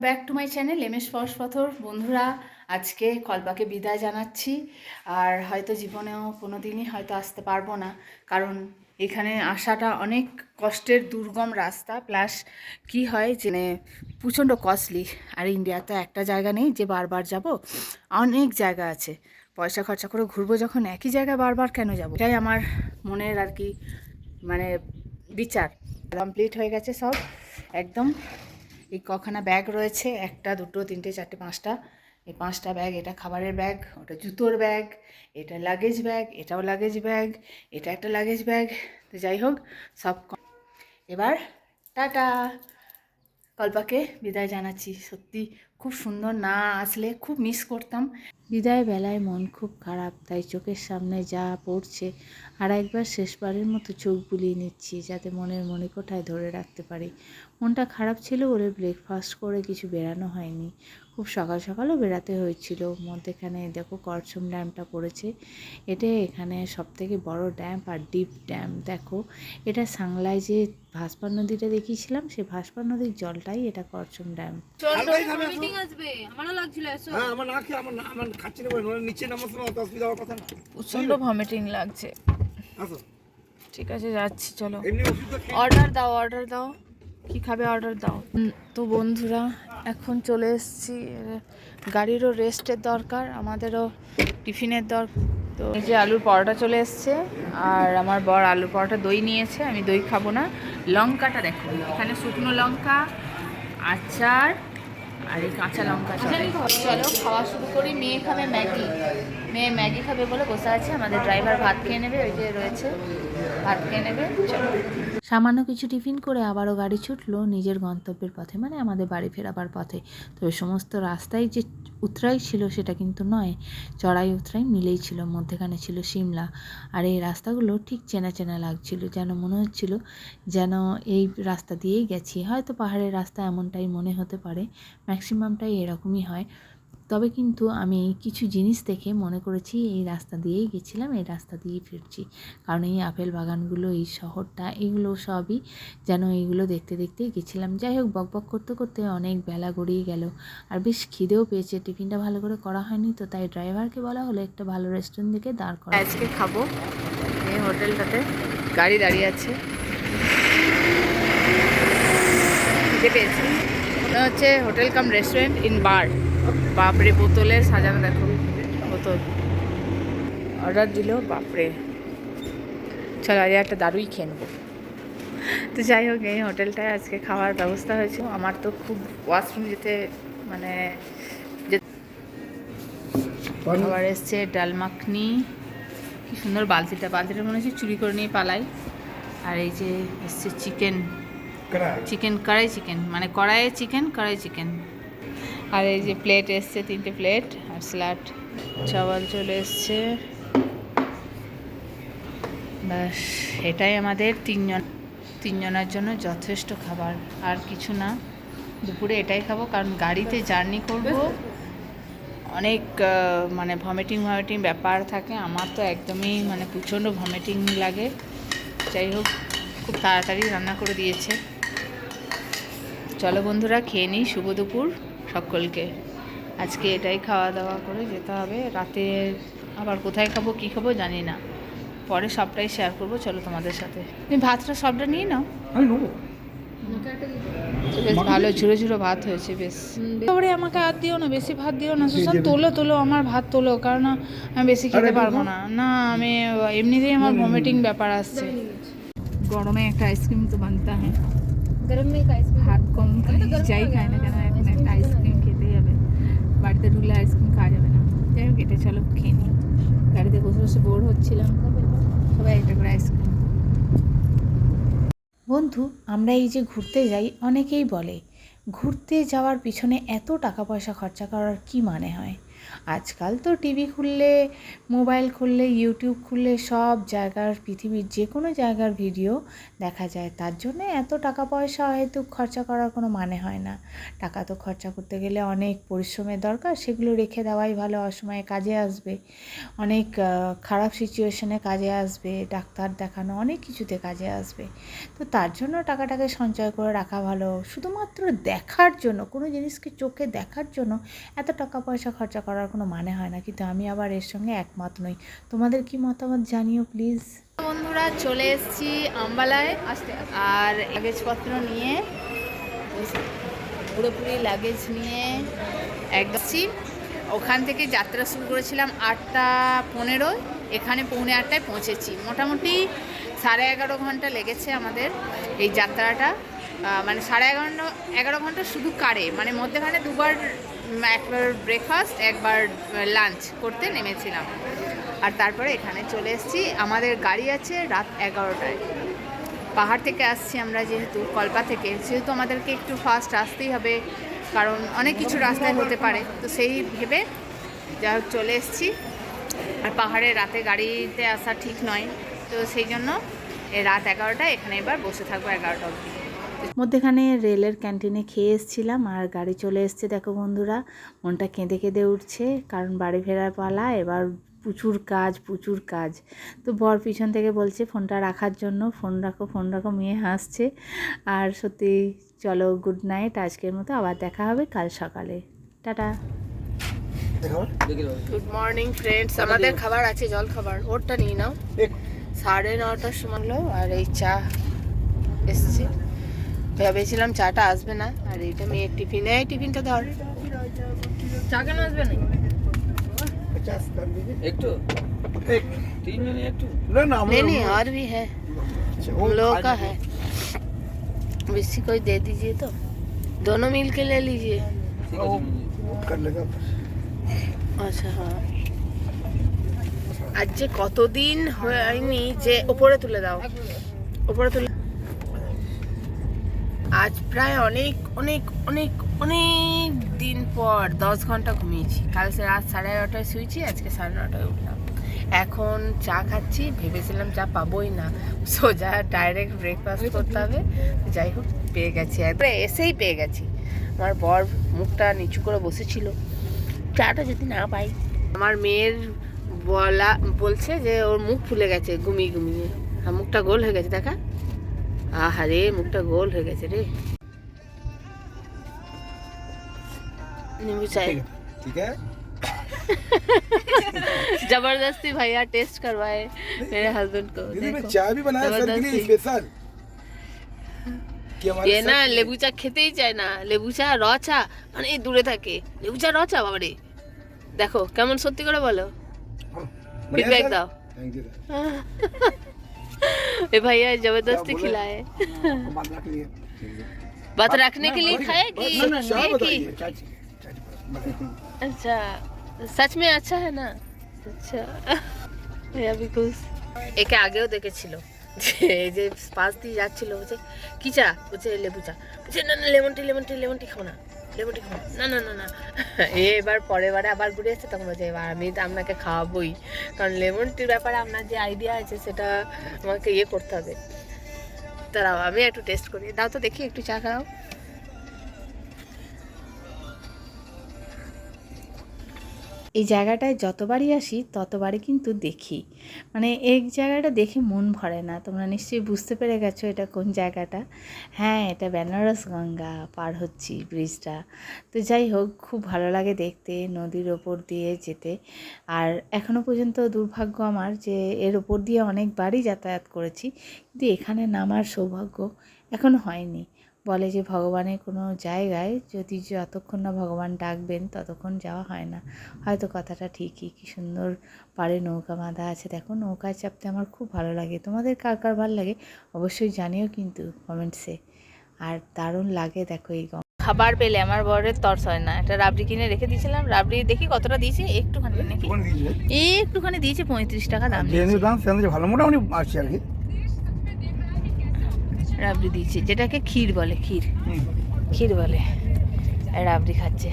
Back to my channel MS পথর বন্ধুরা, আজকে কল্পাকে বিদায় জানাচ্ছি। আর হয়তো জীবনেও কোনো দিনই হয়তো আসতে পারবো না, কারণ এখানে আসাটা অনেক কষ্টের, দুর্গম রাস্তা, প্লাস কি হয় যে প্রচণ্ড কস্টলি। আর ইন্ডিয়াতে একটা জায়গা নেই যে বারবার যাব, অনেক জায়গা আছে। পয়সা খরচা করে ঘুরবো যখন, একই জায়গায় বারবার কেন যাব? এটাই আমার মনের আর কি মানে বিচার। কমপ্লিট হয়ে গেছে সব একদম। এই কখানা ব্যাগ রয়েছে, একটা দুটো তিনটে চারটে পাঁচটা, এই পাঁচটা ব্যাগ। এটা খাবারের ব্যাগ, ওটা জুতোর ব্যাগ, এটা লাগেজ ব্যাগ, এটাও লাগেজ ব্যাগ, এটা একটা লাগেজ ব্যাগ। তো যাই হোক, সব এবার টাটা। কল্পাকে বিদায় জানাচ্ছি। সত্যি খুব সুন্দর, না আসলে খুব মিস করতাম। বিদায় বেলায় মন খুব খারাপ, তাই চোখের সামনে যা পড়ছে আর একবার শেষবারের মতো চোখ বুলিয়ে নিচ্ছি, যাতে মনের মণিকোঠায় ধরে রাখতে পারি। মনটা খারাপ ছিল বলে ব্রেকফাস্ট করে কিছু বেরানো হয়নি। খুব সকাল সকালও বেরাতে হয়েছিল। মধ্যেখানে দেখো করছম ড্যামটা পড়েছে। এটা এখানে সবথেকে বড় ড্যাম আর ডিপ ড্যাম। দেখো, এটা সাংলায় যে ভাস্পা নদীটা দেখিয়েছিলাম, সেই ভাস্পা নদীর জলটাই এটা করছম ড্যাম। প্রচন্ড ভমিটিং লাগছে। ঠিক আছে, যাচ্ছি, চলো। অর্ডার দাও, কি খাবে অর্ডার দাও। তো বন্ধুরা, এখন চলে এসেছি। গাড়িরও রেস্টের দরকার, আমাদেরও টিফিনের দরকার। তো এই যে আলুর পরোটা চলে এসছে, আর আমার বর আলুর পরোটা দই নিয়েছে। আমি দই খাবো না। লঙ্কাটা দেখো, এখানে শুকনো লঙ্কা, আচার আর এই কাঁচা লঙ্কা। চলো খাওয়া শুরু করি। মেয়ে খাবে ম্যাগি, মেয়ে ম্যাগি খাবে বলে বসে আছে। আমাদের ড্রাইভার ভাত খেয়ে নেবে, ওই যে রয়েছে, ভাত খেয়ে নেবে। চলো। সামান্য কিছু টিফিন করে আবারও গাড়ি ছুটলো নিজের গন্তব্যের পথে, মানে আমাদের বাড়ি ফেরাবার পথে। তবে সমস্ত রাস্তায় যে উতরাই ছিল সেটা কিন্তু নয়, চড়াই উতরাই মিলেই ছিল। মধ্যেখানে ছিল সিমলা। আর এই রাস্তাগুলো ঠিক চেনা চেনা লাগছিল, যেন মনে হচ্ছিল যেন এই রাস্তা দিয়েই গেছি। হয়তো পাহাড়ের রাস্তা এমনটাই মনে হতে পারে, ম্যাক্সিমামটাই এরকমই হয়। তবে কিন্তু আমি কিছু জিনিস দেখে মনে করেছি এই রাস্তা দিয়েই গেছিলাম, এই রাস্তা দিয়েই ফিরছি। কারণ এই আপেল বাগানগুলো, এই শহরটা, এগুলো সবই যেন এইগুলো দেখতে দেখতেই গেছিলাম। যাই হোক, বকবক করতে করতে অনেক বেলা গড়িয়ে গেল, আর বেশ খিদেও পেয়েছে। টিফিনটা ভালো করে করা হয়নি, তো তাই ড্রাইভারকে বলা হলো একটা ভালো রেস্টুরেন্ট থেকে দাঁড় করা। আজকে খাবো এই হোটেলটাতে, গাড়ি দাঁড়িয়ে আছে। খিদে পেয়েছে, মনে হচ্ছে হোটেল কাম রেস্টুরেন্ট ইন বার। বাপরে, বোতলে সাজানো দেখো, বোতল। অর্ডার দিল, বাপরে। চলো আজ একটা দারুই খেয়ে নেবো। তো যাই হোক, এই হোটেলটায় আজকে খাওয়ার ব্যবস্থা হয়েছে। আমার তো খুব ওয়াশরুম যেতে মানে খাবার এসছে। ডাল মাখনি, কি সুন্দর বালতিটা, বালতিটা মনে হচ্ছে চুরি করে নিয়ে পালাই। আর এই যে এসছে চিকেন, কড়াই চিকেন, মানে কড়াইয়ে চিকেন, কড়াই চিকেন। আর এই যে প্লেট এসছে, 3টে প্লেট, আর স্যালাড, চাওয়াল চলে এসছে। ব্যাস, এটাই আমাদের তিনজনের জন্য যথেষ্ট খাবার, আর কিছু না। দুপুরে এটাই খাবো, কারণ গাড়িতে জার্নি করব, অনেক মানে ভমিটিং ব্যাপার থাকে। আমার তো একদমই মানে প্রচণ্ড ভমিটিং লাগে। যাই হোক, খুব তাড়াতাড়ি রান্না করে দিয়েছে। চলো বন্ধুরা, খেয়ে নিই। শুভ দুপুর সকলকে। আজকে এটাই খাওয়া দাওয়া করে যেতে হবে। রাতে আবার কোথায় খাবো, কী খাবো জানি না, পরে সবটাই শেয়ার করবো। চলো তোমাদের সাথে। তুমি ভাতটা সবটা নিয়ে নাও, বেশ ভালো ঝুড়ো ঝুড়ো ভাত হয়েছে। বেশ, তারপরে আমাকে আর দিও না, বেশি ভাত দিও না। সুশান, তোলো আমার ভাত তোলো, কারণ আমি বেশি খেতে পারবো না। না, আমি এমনিতেই আমার ভমিটিং ব্যাপার আসছে। গরমে একটা আইসক্রিম তো বানতে হয়, ভাত কম যাই খায় না কেন, এখন একটা আইসক্রিম খেতেই হবে। বাড়িতে ঢুকলে আইসক্রিম খাওয়া যাবে না। যাই হোক, এটা চলো খেয়ে নিই। গাড়িতে বসে বসে বোর হচ্ছিলাম, সবাই একটা করে আইসক্রিম। বন্ধু, আমরা এই যে ঘুরতে যাই, অনেকেই বলে ঘুরতে যাওয়ার পিছনে এত টাকা পয়সা খরচা করার কি মানে হয়। আজকাল তো টিভি খুললে, মোবাইল খুললে, ইউটিউব খুললে সব জায়গার, পৃথিবীর যে কোনো জায়গার ভিডিও দেখা যায়। তার জন্যে এত টাকা পয়সা হয়তো খরচা করার কোনো মানে হয় না। টাকা তো খরচা করতে গেলে অনেক পরিশ্রমের দরকার, সেগুলো রেখে দেওয়াই ভালো, অসময়ে কাজে আসবে, অনেক খারাপ সিচুয়েশনে কাজে আসবে, ডাক্তার দেখানো, অনেক কিছুতে কাজে আসবে। তো তার জন্য টাকাটাকে সঞ্চয় করে রাখা ভালো। শুধুমাত্র দেখার জন্য, কোনো জিনিসকে চোখে দেখার জন্য এত টাকা পয়সা খরচা করার কোনো মানে হয় না। কিন্তু আমি আবার এর সঙ্গে একমত নই। তোমাদের কি মতামত জানিও প্লিজ। বন্ধুরা চলে এসেছি আম্বালায়, আর লাগেজপত্র নিয়ে, পুরোপুরি লাগেজ নিয়ে একদম ওখান থেকে যাত্রা শুরু করেছিলাম 8:15, এখানে 8:45 পৌঁছেছি। মোটামুটি 11.5 ঘন্টা লেগেছে আমাদের এই যাত্রাটা, মানে 11.5 ঘন্টা শুধু কারে, মানে মধ্যেখানে দুবার, একবার ব্রেকফাস্ট, একবার লাঞ্চ করতে নেমেছিলাম, আর তারপরে এখানে চলে এসেছি। আমাদের গাড়ি আছে রাত 11টায়। পাহাড় থেকে আসছি আমরা, যেহেতু কল্পা থেকে, সেহেতু আমাদেরকে একটু ফাস্ট আসতেই হবে, কারণ অনেক কিছু রাস্তায় হতে পারে। তো সেই ভেবে যা হোক চলে এসেছি। আর পাহাড়ে রাতে গাড়িতে আসা ঠিক নয়, তো সেই জন্য রাত 11টায় এখানে এবার বসে থাকবো 11টা অবধি। মধ্যেখানে রেলের ক্যান্টিনে খেয়ে এসেছিলাম, আর গাড়ি চলে এসছে। দেখো বন্ধুরা, মনটা কেঁদে কেঁদে উঠছে, কারণ বাড়ি ফেরার পালা, এবার প্রচুর কাজ। তো বর পিছন থেকে বলছে ফোনটা রাখার জন্য, ফোন রাখো, মেয়ে হাসছে। আর সত্যি, চলো গুড নাইট, আজকের মতো আবার দেখা হবে কাল সকালে। টাটা। গুড মর্নিং ফ্রেন্ডস, আমাদের খাবার আছে, জল খাবার, ওরটা নিয়ে নাও। 9:30টার সময় হলো, আর এই চা এসছে। ভেবেছিলাম চাটা আসবে না, আর এইটা মেয়ের টিফিন। এই টিফিনটা ধর। চা কেন আসবে না? একটু नहीं और भी है, हम लोगों का है। किसी को दे दीजिए, तो दोनों मिल के ले लीजिए। कर लेगा। আচ্ছা, হ্যাঁ। আজ যে কতদিন হয়নি যে উপরে তুলে দাও, উপরে তুলে। আজ প্রায় অনেক অনেক অনেক অনেক দিন পর 10 ঘন্টা ঘুমিয়েছি। কাল রাত 11:30টায় শুয়েছি, আজকে 9:30টায় উঠলাম। এখন চা খাচ্ছি, ভেবেছিলাম চা পাবোই না, সোজা ডাইরেক্ট ব্রেকফাস্ট করতে হবে। যাই হোক, পেয়ে গেছি, একবার এসেই পেয়ে গেছি। আমার বর মুখটা নিচু করে বসেছিল, চাটা যদি না পাই। আমার মেয়ের বলছে যে ওর মুখ ফুলে গেছে ঘুমিয়ে, আর মুখটা গোল হয়ে গেছে, দেখা। আহারে, মুখটা গোল হয়ে গেছে রে। नींबू चाय ठीक है। जबरदस्ती भैया टेस्ट करवाए मेरे हस्बैंड को। दीदी मैं चाय भी बनाया सर के लिए स्पेशल। ये ना লেবু চা খেতেই চায় না, লেবু চা র চা মানে দূরে থাকে। লেবু চা র চা বাবারে, দেখো কেমন, সত্যি করে বলো, ফিডব্যাক দাও। Thank you. ए भैया जबरदस्ती खिलाए, बात रखने के लिए खाएगी। अच्छा, सच में अच्छा है ना? अच्छा, भैया भी खुश। একে আগেও দেখেছিল যে পাশ দিয়ে যাচ্ছিল, বলছে কি চা, বলছে লেবু চা, বলছে না লেমন টি খাও না, না। এবার পরের বারে আবার ঘুরে এসেছে, তখন বলছে এবার আমি আপনাকে খাওয়াবোই, কারণ লেমন টির ব্যাপারে আপনার যে আইডিয়া আছে সেটা আমাকে করতে হবে। দাঁড়াও আমি একটু টেস্ট করি, দাও তো দেখি, একটু চা খাও। এই জায়গাটায় যতবারই আসি ততবারই কিন্তু দেখি, মানে এই জায়গাটা দেখে মন ভরে না। তোমরা নিশ্চয়ই বুঝতে পেরে গেছো এটা কোন জায়গাটা। হ্যাঁ, এটা বেনারস গঙ্গা পার হচ্ছি, ব্রিজটা। তো যাই হোক, খুব ভালো লাগে দেখতে, নদীর ওপর দিয়ে যেতে। আর এখনও পর্যন্ত দুর্ভাগ্য আমার যে এর ওপর দিয়ে অনেকবারই যাতায়াত করেছি, কিন্তু এখানে নামার সৌভাগ্য এখনও হয়নি। বলে যে ভগবানের কোনো জায়গায় যদি যতক্ষণ না ভগবান ডাকবেন ততক্ষণ যাওয়া হয় না। হয়তো কথাটা ঠিকই। কি সুন্দর পাড়ে নৌকা বাঁধা আছে, দেখো, নৌকায় চাপতে আমার খুব ভালো লাগে। তোমাদের কার কার ভালো লাগে অবশ্যই জানিও কিন্তু কমেন্টসে। আর দারুণ লাগে, দেখো এই খাবার পেলে আমার বরের তরস হয় না। একটা রাবড়ি কিনে রেখে দিয়েছিলাম, রাবড়ি দেখি কতটা দিয়েছে, একটুখানি নাকি একটুখানি দিয়েছে, 35 টাকা দাম দিয়েছে। ভালো মোটামুটি আসছে আর কি। রাবড়ি দিয়েছে, যেটাকে ক্ষীর বলে, ক্ষীর বলে। রাবড়ি খাচ্ছে।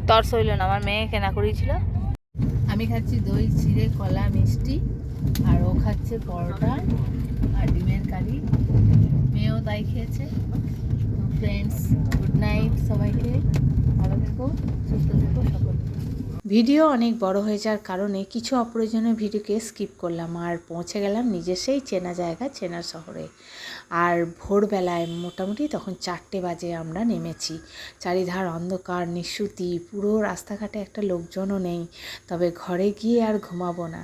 তর্স হইল না, আমার মেয়ে কেনা করেছিল। আমি খাচ্ছি দই চিড়ে কলা মিষ্টি, আর ও খাচ্ছে পরোটা আর ডিমের কারি। মেয়েও তাই খেয়েছে। ফ্রেন্ডস, গুড নাইট সবাইকে, ভালো থেকো, সুস্থ থেকো সকলে। ভিডিও অনেক বড় হয়ে যাওয়ার কারণে কিছু অপ্রয়োজনীয় ভিডিওকে স্কিপ করলাম আর পৌঁছে গেলাম নিজের সেই চেনা জায়গা, চেনা শহরে। আর ভোরবেলায় মোটামুটি তখন 4টে বাজে আমরা নেমেছি। চারিধার অন্ধকার, নিশ্শুতি, পুরো রাস্তাঘাটে একটা লোকজনও নেই। তবে ঘরে গিয়ে আর ঘুমাবো না,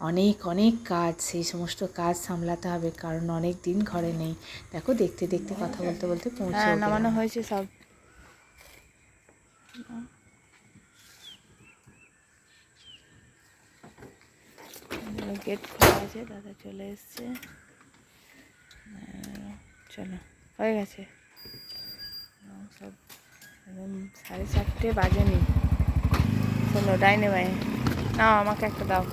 অনেক অনেক কাজ, সেই সমস্ত কাজ সামলাতে হবে, কারণ অনেক দিন ঘরে নেই। দেখো দেখতে দেখতে কথা বলতে বলতে পৌঁছে নামানো হয়েছে সব। গেট খোলা আছে, দাদা চলে এসছে। চলো, হয়ে গেছে সব, একদম 7:30 বাজেনি। চলো ডাইনে বাই নাও, আমাকে একটা দাও।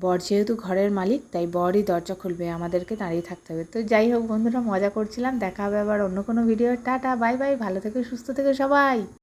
বর যেহেতু ঘরের মালিক, তাই বরই দরজা খুলবে, আমাদেরকে দাঁড়িয়ে থাকতে হবে। তো যাই হোক বন্ধুরা, মজা করছিলাম। দেখা হবে আবার অন্য কোনো ভিডিও। টাটা, বাই বাই, ভালো থেকো, সুস্থ থেকো সবাই।